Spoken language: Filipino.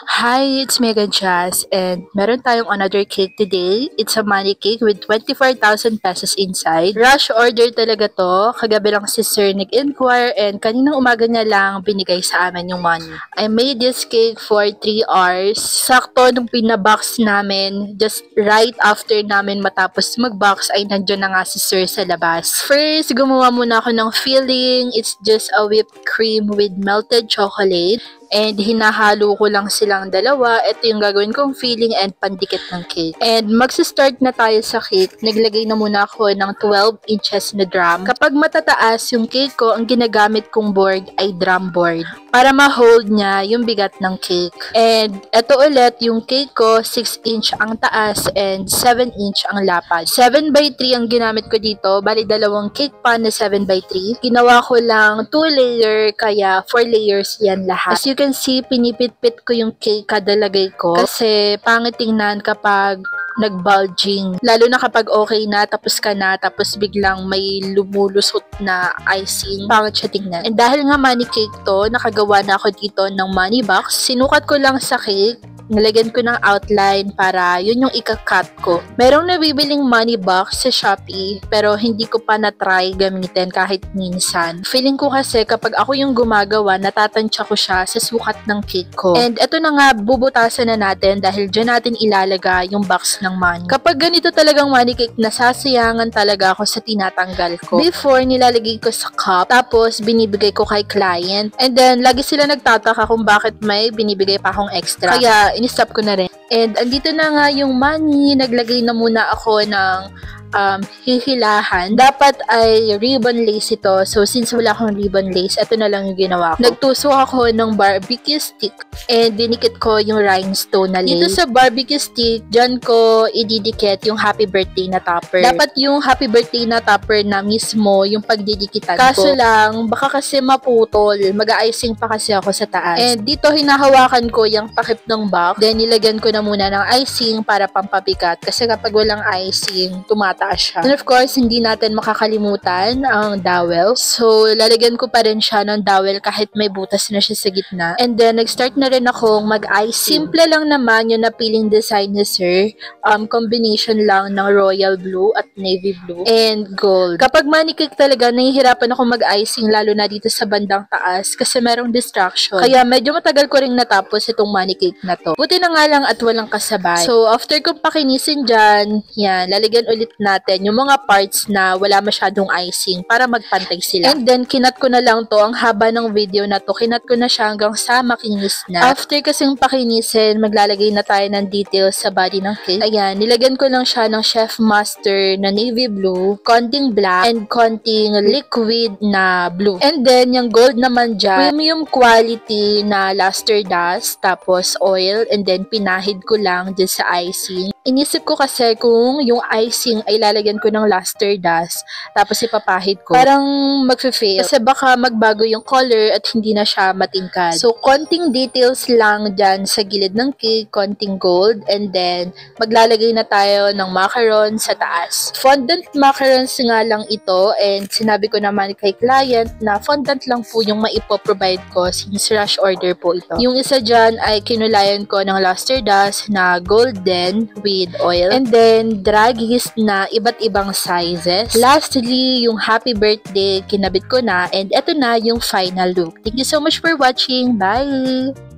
Hi, it's Megan Chas and meron tayong another cake today. It's a money cake with 24,000 pesos inside. Rush order talaga to. Kagabi lang si Sir nag-inquire and kaninang umaga niya lang binigay sa amin yung money. I made this cake for 3 hours. Sakto nung pinabox namin, just right after namin matapos mag-box ay nandiyan na nga si Sir sa labas. First, gumawa muna ako ng filling. It's just a whipped cream with melted chocolate. And hinahalo ko lang silang dalawa. Ito yung gagawin kong filling and pandikit ng cake. And magsa-start na tayo sa cake. Naglagay na muna ako ng 12 inches na drum. Kapag matataas yung cake ko, ang ginagamit kong board ay drum board para ma-hold niya yung bigat ng cake. And ito ulit, yung cake ko, 6 inch ang taas and 7 inch ang lapad. 7 by 3 ang ginamit ko dito. Bali, dalawang cake pan na 7 by 3. Ginawa ko lang 2 layer, kaya 4 layers yan lahat. As you can see, pinipit-pit ko yung cake kada lagay ko. Kasi pangit tingnan kapag nag-bulging. Lalo na kapag okay na, tapos ka na, tapos biglang may lumulusot na icing. Pangit siya tingnan. And dahil nga money cake to, nakagawa na ako dito ng money box. Sinukat ko lang sa cake. Nilagyan ko ng outline para yun yung ika-cut ko. Merong nabibiling money box sa Shopee pero hindi ko pa na-try gamitin kahit minsan. Feeling ko kasi kapag ako yung gumagawa, natatansya ko siya sa sukat ng cake ko. And eto na nga, bubutasan na natin dahil dyan natin ilalagay yung box ng money. Kapag ganito talagang money cake, nasasayangan talaga ako sa tinatanggal ko. Before, nilalagay ko sa cup, tapos binibigay ko kay client. And then, lagi sila nagtataka kung bakit may binibigay pa akong extra. Kaya, in-stop ko na rin. And andito na nga yung money. Naglagay na muna ako ng hihilahan. Dapat ay ribbon lace ito. So, since wala akong ribbon lace, ito na lang yung ginawa ko. Nagtusok ako ng barbecue stick and dinikit ko yung rhinestone na lace. Dito sa barbecue stick, dyan ko ididikit yung happy birthday na topper. Dapat yung happy birthday na topper na mismo yung pagdidikitan ko. Kaso lang, baka kasi maputol. Mag-icing pa kasi ako sa taas. And dito hinahawakan ko yung takip ng box. Then, nilagyan ko na muna ng icing para pampabigat. Kasi kapag walang icing, tumataas siya. And of course, hindi natin makakalimutan ang dowel. So, lalagyan ko pa rin siya ng dowel kahit may butas na siya sa gitna. And then, nag-start na rin akong mag-icing. Simple lang naman yung napiling design ni Sir. Combination lang ng royal blue at navy blue and gold. Kapag money cake talaga, nahihirapan ako mag-icing lalo na dito sa bandang taas kasi merong distraction. Kaya medyo matagal ko rin natapos itong money cake na to. Buti na nga lang at walang kasabay. So, after kong pakinisin dyan, yan, lalagyan ulit natin yung mga parts na wala masyadong icing para magpantay sila. And then, kinat ko na lang to. Ang haba ng video na to, kinat ko na siya hanggang sa makinis na. After kasing pakinisin, maglalagay na tayo ng details sa body ng cake. Ayan, nilagyan ko lang siya ng Chef Master na navy blue, konting black, and konting liquid na blue. And then, yung gold naman dyan, premium quality na luster dust, tapos oil, and then pinahid ko lang dyan sa icing. Inisip ko kasi kung yung icing ay lalagyan ko ng luster dust, tapos ipapahid ko, parang mag-fail. Kasi baka magbago yung color at hindi na siya matingkad. So, konting details lang dyan sa gilid ng cake, konting gold, and then maglalagay na tayo ng macaron sa taas. Fondant macarons nga lang ito, and sinabi ko naman kay client na fondant lang po yung maipoprovide ko since rush order po ito. Yung isa dyan ay kinulayan ko ng luster dust na golden with oil, and then dragis na iba't ibang sizes. Lastly, yung happy birthday, kinabit ko na, and eto na yung final look. Thank you so much for watching. Bye!